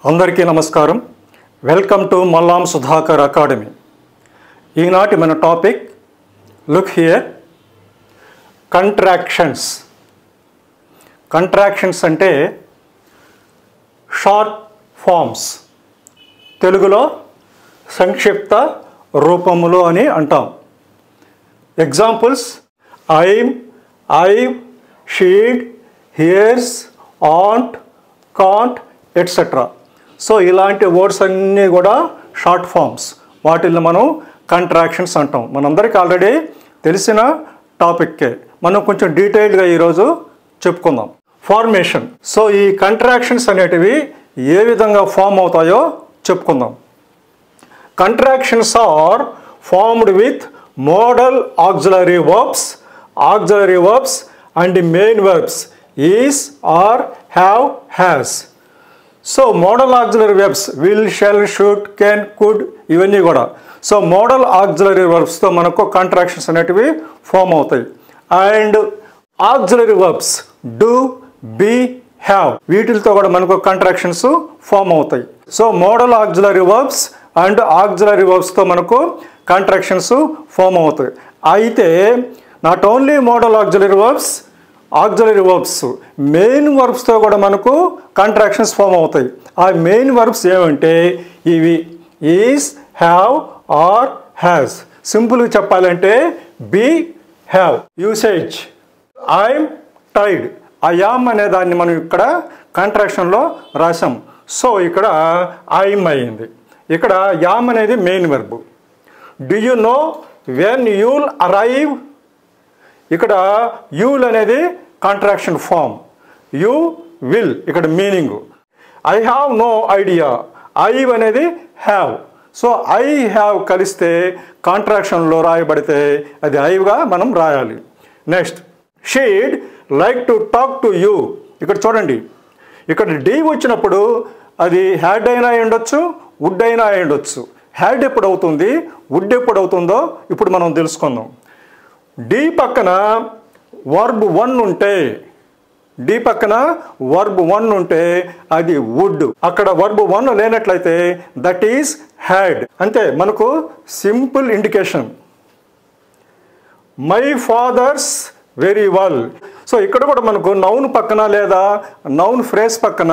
అందరికీ నమస్కారం. Welcome to Mallam Sudhakar academy. ఈనాటి మన topic look here, contractions. Contractions అంటే షార్ట్ ఫామ్స్, తెలుగులో సంక్షిప్త రూపములు అని అంటాం. Examples: I'm, I've, she'd, here's, aren't, can't, etcetera. So ఇలాంటి వర్డ్స్ అన్నీ కూడా షార్ట్ ఫామ్స్. వాటిని మనం కంట్రాక్షన్స్ అంటాం. మనందరికీ ఆల్రెడీ తెలిసిన టాపిక్కే, మనం కొంచెం డీటెయిల్డ్గా ఈరోజు చెప్పుకుందాం. ఫార్మేషన్. సో ఈ కంట్రాక్షన్స్ అనేటివి ఏ విధంగా ఫామ్ అవుతాయో చెప్పుకుందాం. Contractions are formed with modal auxiliary verbs and main verbs is, are, have, has. So modal auxiliary verbs will, shall, should, can, could, ఇవన్నీ కూడా. సో మోడల్ ఆక్సిలరీ వెర్బ్స్తో మనకు కంట్రాక్షన్స్ అనేటివి ఫామ్ అవుతాయి. And auxiliary verbs do, be, have, వీటితో కూడా మనకు contractions form అవుతాయి. So modal auxiliary verbs and auxiliary వెర్బ్స్తో మనకు కంట్రాక్షన్స్ ఫామ్ అవుతాయి. అయితే not only modal auxiliary verbs, main వర్బ్స్తో కూడా మనకు కంట్రాక్షన్స్ ఫామ్ అవుతాయి. ఆ మెయిన్ వర్బ్స్ ఏమంటే ఇవి: ఈజ్, హ్యావ్, ఆర్, హ్యాస్. సింపుల్గా చెప్పాలంటే బీ, హ్యావ్. యూసేజ్: ఐఎమ్ టైడ్. ఆ యామ్ అనే దాన్ని మనం ఇక్కడ కంట్రాక్షన్లో రాసాం. సో ఇక్కడ ఐఎమ్ అయింది. ఇక్కడ యామ్ అనేది main verb. Do you know when you'll arrive. ఇక్కడ యూల్ అనేది కాంట్రాక్షన్ ఫామ్, యూ విల్ ఇక్కడ meaning. I have no idea, I've అనేది హ్యావ్. సో ఐ హ్యావ్ కలిస్తే కాంట్రాక్షన్లో రాయబడితే అది ఐవ్గా మనం రాయాలి. Next, she'd like to talk to you. ఇక్కడ చూడండి, ఇక్కడ డి వచ్చినప్పుడు అది హ్యాడ్ అయినా ఉండొచ్చు, వుడ్ అయినా ఉండొచ్చు. హ్యాడ్ ఎప్పుడు అవుతుంది, వుడ్ ఎప్పుడు అవుతుందో ఇప్పుడు మనం తెలుసుకుందాం. డి పక్కన వర్బ్ 1 ఉంటే అది వుడ్. అక్కడ వర్బ్ 1 లేనట్లయితే దట్ ఈస్ హ్యాడ్. అంతే, మనకు simple indication. My father's very well. So ఇక్కడ కూడా మనకు నౌన్ పక్కన లేదా నౌన్ ఫ్రేజ్ పక్కన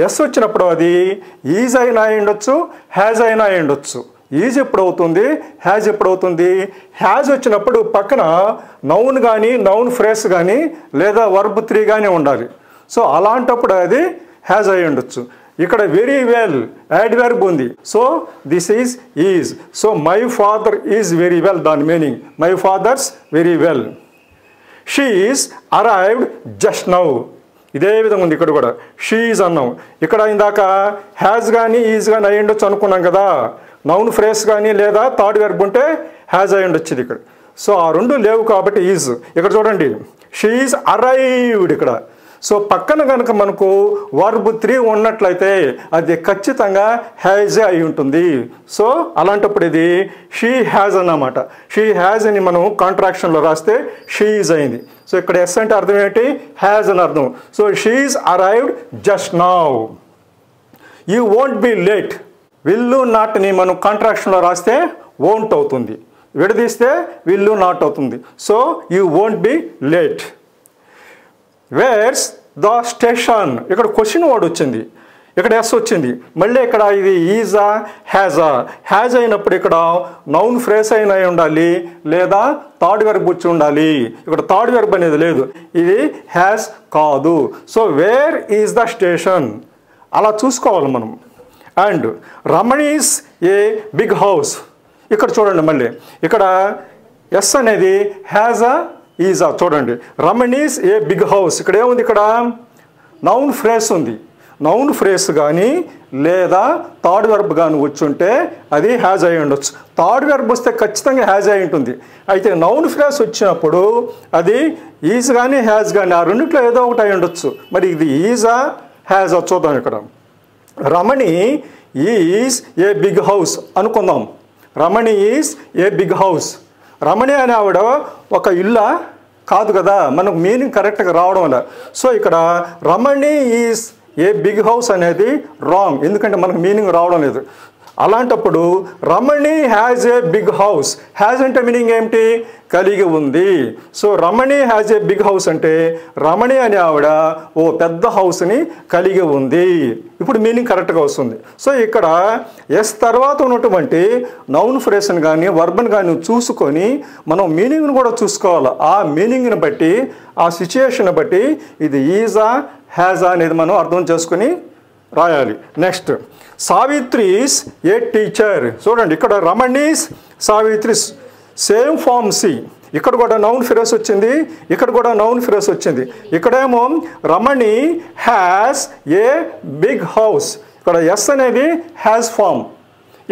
ఎస్ వచ్చినప్పుడు అది ఈజ్ అయినా ఉండొచ్చు, హ్యాజ్ అయినా ఉండొచ్చు. ఈజ్ ఎప్పుడు అవుతుంది, హ్యాజ్ ఎప్పుడు అవుతుంది? హ్యాజ్ వచ్చినప్పుడు పక్కన నౌన్ కానీ, నౌన్ ఫ్రేస్ కానీ లేదా వర్బ్ 3 కానీ ఉండాలి. సో అలాంటప్పుడు అది హ్యాజ్ అయి ఉండొచ్చు. ఇక్కడ వెరీ వెల్ యాడ్ వెర్బ్ ఉంది. So this is. So my father is very well, దాని meaning my father's very well. She is arrived just now. ఇదే విధంగా ఉంది ఇక్కడ కూడా. షీ ఈజ్ అన్నాం. ఇక్కడ ఇందాక హ్యాజ్ కానీ ఈజ్ కానీ అయి ఉండొచ్చు అనుకున్నాం కదా. నౌన్ ఫ్రేస్ కానీ లేదా థర్డ్ వెర్బ్ ఉంటే హ్యాజ్ అయి ఉండొచ్చింది ఇక్కడ. సో ఆ రెండు లేవు కాబట్టి ఈజ్. ఇక్కడ చూడండి, షీ ఈజ్ అరైవ్డ్ ఇక్కడ. సో పక్కన కనుక మనకు వర్బ్ 3 ఉన్నట్లయితే అది ఖచ్చితంగా హ్యాజే అయి ఉంటుంది. సో అలాంటప్పుడు ఇది షీ హ్యాజ్ అన్నమాట. షీ హ్యాజ్ అని మనం కాంట్రాక్షన్లో రాస్తే షీ ఈజ్ అయింది. సో ఇక్కడ ఎస్ అంటే అర్థం ఏంటి? హ్యాజ్ అని అర్థం. So she is arrived just now. You won't be late. Will నాట్ని మనం కాంట్రాక్షన్లో రాస్తే వోంట్ అవుతుంది, విడదీస్తే విల్లు నాట్ అవుతుంది. So you won't be late. Where's the station. ఇక్కడ క్వశ్చన్ వర్డ్ వచ్చింది, ఇక్కడ ఎస్ వచ్చింది. మళ్ళీ ఇక్కడ ఇది ఈజా, హ్యాజా. హ్యాజ్ అయినప్పుడు ఇక్కడ నౌన్ ఫ్రేస్ అయినా ఉండాలి లేదా థర్డ్ వెర్బ్ వచ్చి ఉండాలి. ఇక్కడ థర్డ్ వెర్బ్ అనేది లేదు, ఇది హ్యాజ్ కాదు. So where is the station అలా చూసుకోవాలి మనం. And Ramani's a big house. ఇక్కడ చూడండి, మళ్ళీ ఇక్కడ ఎస్ అనేది హ్యాజా, ఈజా. చూడండి, రమణీస్ ఏ బిగ్ హౌస్. ఇక్కడ ఏముంది? ఇక్కడ నౌన్ ఫ్రేస్ ఉంది. నౌన్ ఫ్రేస్ కానీ లేదా థర్డ్ వెర్బ్ కానీ వచ్చుంటే అది హ్యాజ్ అయి ఉండొచ్చు. థర్డ్ వెర్బ్ వస్తే ఖచ్చితంగా హ్యాజ్ అయి ఉంటుంది. అయితే నౌన్ ఫ్రేస్ వచ్చినప్పుడు అది ఈజ్ కానీ హ్యాజ్ కానీ ఆ రెండిట్లో ఏదో ఒకటి అయి ఉండొచ్చు. మరి ఇది ఈజా, హ్యాజా చూద్దాం. ఇక్కడ Ramani is a big house అనుకుందాం. రమణి ఈజ్ ఏ బిగ్ హౌస్. రమణి అనే ఆవిడ ఒక ఇల్లా కాదు కదా, మనకు మీనింగ్ కరెక్ట్గా రావడం వల్ల. సో ఇక్కడ Ramani is a big house అనేది రాంగ్, ఎందుకంటే మనకు మీనింగ్ రావడం లేదు. అలాంటప్పుడు Ramani has a big house. Has అంటే మీనింగ్ ఏమిటి? కలిగి ఉంది. So Ramani has a big house అంటే రమణి అనే ఆవిడ ఓ పెద్ద హౌస్ని కలిగి ఉంది. ఇప్పుడు మీనింగ్ కరెక్ట్గా వస్తుంది. సో ఇక్కడ ఎస్ తర్వాత ఉన్నటువంటి నౌన్ ఫ్రేషన్ కానీ వర్బన్ కానీ చూసుకొని మనం మీనింగ్ను కూడా చూసుకోవాలి. ఆ మీనింగ్ని బట్టి ఆ సిచ్యుయేషన్ బట్టి ఇది ఈజా హ్యాజా అనేది మనం అర్థం చేసుకుని రాయాలి. నెక్స్ట్ సావిత్రీస్ ఏ టీచర్. చూడండి ఇక్కడ రమణీస్ సావిత్రీస్ సేమ్ ఫామ్ సి. ఇక్కడ కూడా నౌన్ ఫ్రేస్ వచ్చింది, ఇక్కడ కూడా నౌన్ ఫ్రేస్ వచ్చింది. ఇక్కడేమో రమణి హ్యాస్ ఏ బిగ్ హౌస్, ఇక్కడ ఎస్ అనేది హ్యాస్ ఫామ్.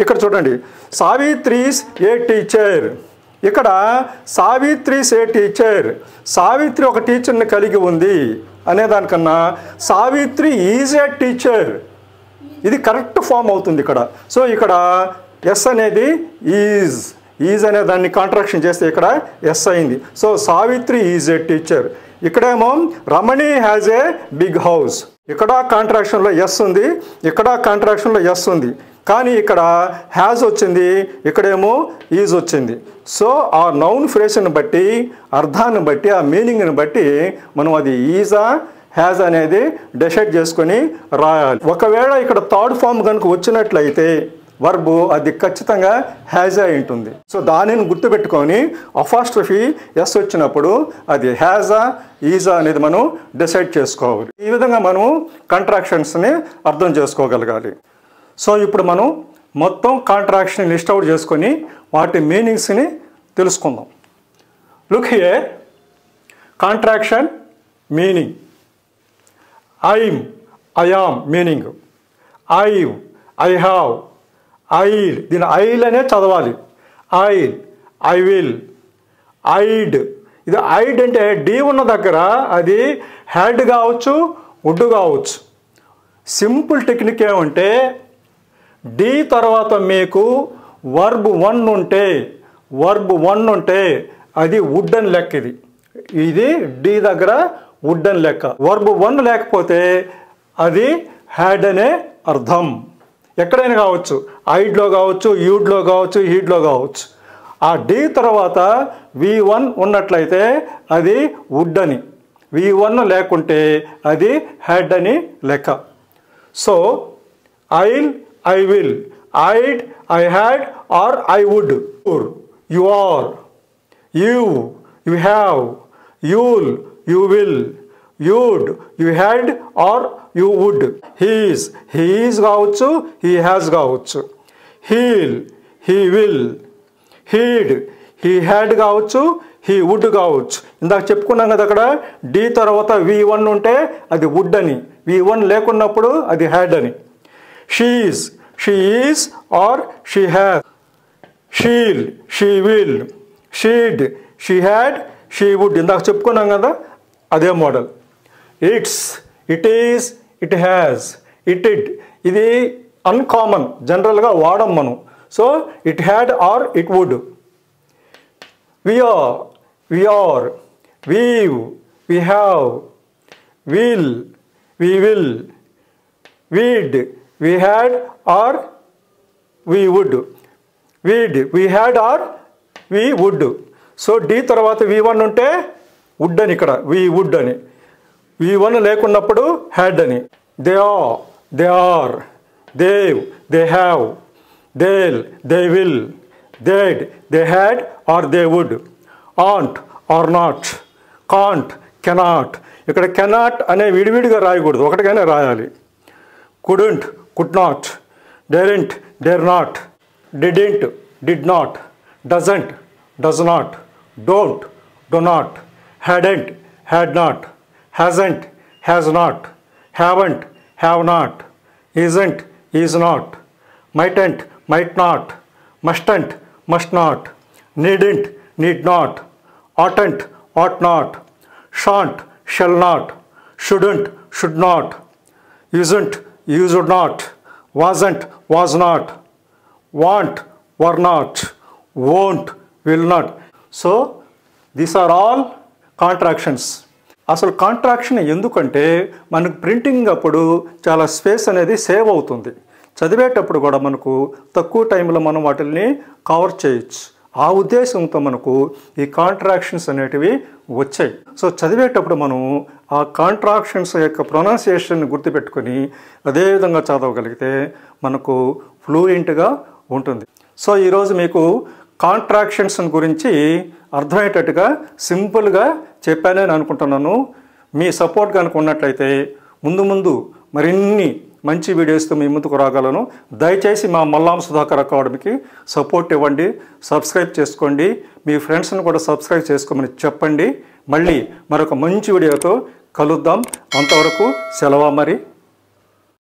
ఇక్కడ చూడండి సావిత్రీస్ ఏ టీచర్, ఇక్కడ సావిత్రీస్ ఏ టీచర్. సావిత్రి ఒక టీచర్ని కలిగి ఉంది అనేదానికన్నా సావిత్రి ఈజ్ ఏ టీచర్, ఇది కరెక్ట్ ఫామ్ అవుతుంది ఇక్కడ. సో ఇక్కడ ఎస్ అనేది ఈజ్ అనే దాన్ని కాంట్రాక్షన్ చేస్తే ఇక్కడ ఎస్ అయింది. So Savitri is a teacher. ఇక్కడేమో రమణి హ్యాజ్ ఏ బిగ్ హౌస్. ఇక్కడ కాంట్రాక్షన్లో ఎస్ ఉంది, ఇక్కడ కాంట్రాక్షన్లో ఎస్ ఉంది, కానీ ఇక్కడ హ్యాజ్ వచ్చింది, ఇక్కడేమో ఈజ్ వచ్చింది. సో ఆ నౌన్ ఫ్రేషన్ బట్టి అర్థాన్ని బట్టి ఆ మీనింగ్ని బట్టి మనం అది ఈజా హ్యాజ్ అనేది డిసైడ్ చేసుకొని రాయాలి. ఒకవేళ ఇక్కడ థర్డ్ ఫామ్ కనుక వచ్చినట్లయితే వర్బు అది ఖచ్చితంగా హ్యాజ్ అయి ఉంటుంది. సో దానిని గుర్తుపెట్టుకొని అపాస్ట్రఫీ ఎస్ వచ్చినప్పుడు అది హ్యాజా ఈజా అనేది మనం డిసైడ్ చేసుకోవాలి. ఈ విధంగా మనం కాంట్రాక్షన్స్ని అర్థం చేసుకోగలగాలి. సో ఇప్పుడు మనం మొత్తం కాంట్రాక్షన్ లిస్ట్ అవుట్ చేసుకొని వాటి మీనింగ్స్ని తెలుసుకుందాం. Look here, contraction meaning. I'm, I am meaning. I've, I have, I'd, దీని ఐల్ అనే చదవాలి. I'll, I will, I'd. ఇది ఐడ్ అంటే డి ఉన్న దగ్గర అది హ్యాడ్ కావచ్చు, వుడ్ కావచ్చు. సింపుల్ టెక్నిక్ ఏమంటే డి తర్వాత మీకు వర్బ్ వన్ ఉంటే అది వుడ్ అని లెక్క. ఇది డి దగ్గర వుడ్ అని లెక్క. వర్బ్ వన్ లేకపోతే అది హ్యాడ్ అనే అర్థం. ఎక్కడైనా కావచ్చు, ఐడ్లో కావచ్చు, యూడ్లో కావచ్చు, హీడ్లో కావచ్చు. ఆ డి తర్వాత V1 ఉన్నట్లయితే అది వుడ్ అని, V1 లేకుంటే అది హ్యాడ్ అని లెక్క. So I'll, I will, I'd, I had or I would. You are, you, you have, you'll, you will, you'd, you had or you would. He is కావచ్చు, he has కావచ్చు. He'll, he will, he'd, he had కావచ్చు, he would కావచ్చు. ఇందాక చెప్పుకున్నాం కదా అక్కడ D తర్వాత V1 ఉంటే అది వుడ్ అని, V1 లేకున్నప్పుడు అది హ్యాడ్ అని. She is or she has. She'll, she will, she'd, she had, she would. ఇందాక చెప్పుకున్నాం కదా అదే model. It's, it is, it has, it ఇది అన్కామన్, జనరల్గా వాడం మనం. So it had or it would. We are, we've, we have, will, we will, we'd, we had or we would. We'd, we had or we would. So D తర్వాత V1 ఉంటే would అని, ఇక్కడ వి would అని. V1 లేకున్నప్పుడు had అని. They are, they've, they have, they'll, they will, they'd, they had or they would. Aren't are not, can't, cannot. ఇక్కడ cannot అనే విడివిడిగా రాయకూడదు, ఒకటిగానే రాయాలి. Couldn't, could not, daren't, dare not, didn't, did not, doesn't, does not, don't, do not, hadn't, had not, hasn't, has not, haven't, have not, isn't, is not, mightn't, might not, mustn't, must not, needn't, need not, oughtn't, ought not, shan't, shall not, shouldn't, should not, isn't, used not, wasn't, was not, want, were not, won't, will not. So these are all contractions. అసలు contraction ఎందుకంటే మనకు printing అప్పుడు చాలా space అనేది save అవుతుంది. చదివేటప్పుడు కూడా మనకు తక్కువ టైంలో మనం వాటిని కవర్ చేయొచ్చు. ఆ ఉద్దేశంతో మనకు ఈ కాంట్రాక్షన్స్ అనేటివి వచ్చాయి. సో చదివేటప్పుడు మనం ఆ కాంట్రాక్షన్స్ యొక్క ప్రొనౌన్సియేషన్ గుర్తుపెట్టుకొని అదేవిధంగా చదవగలిగితే మనకు ఫ్లూయెంట్గా ఉంటుంది. సో ఈరోజు మీకు కాంట్రాక్షన్స్ గురించి అర్థమయ్యేటట్టుగా సింపుల్గా చెప్పానని అనుకుంటున్నాను. మీ సపోర్ట్ కనుక ఉన్నట్లయితే ముందు మరిన్ని మంచి వీడియోస్తో మీ ముందుకు రాగలను. దయచేసి మా మల్లాం సుధాకర్ అకాడమీకి సపోర్ట్ ఇవ్వండి, సబ్స్క్రైబ్ చేసుకోండి, మీ ఫ్రెండ్స్ని కూడా సబ్స్క్రైబ్ చేసుకోమని చెప్పండి. మళ్ళీ మరొక మంచి వీడియోతో కలుద్దాం. అంతవరకు సెలవు మరి.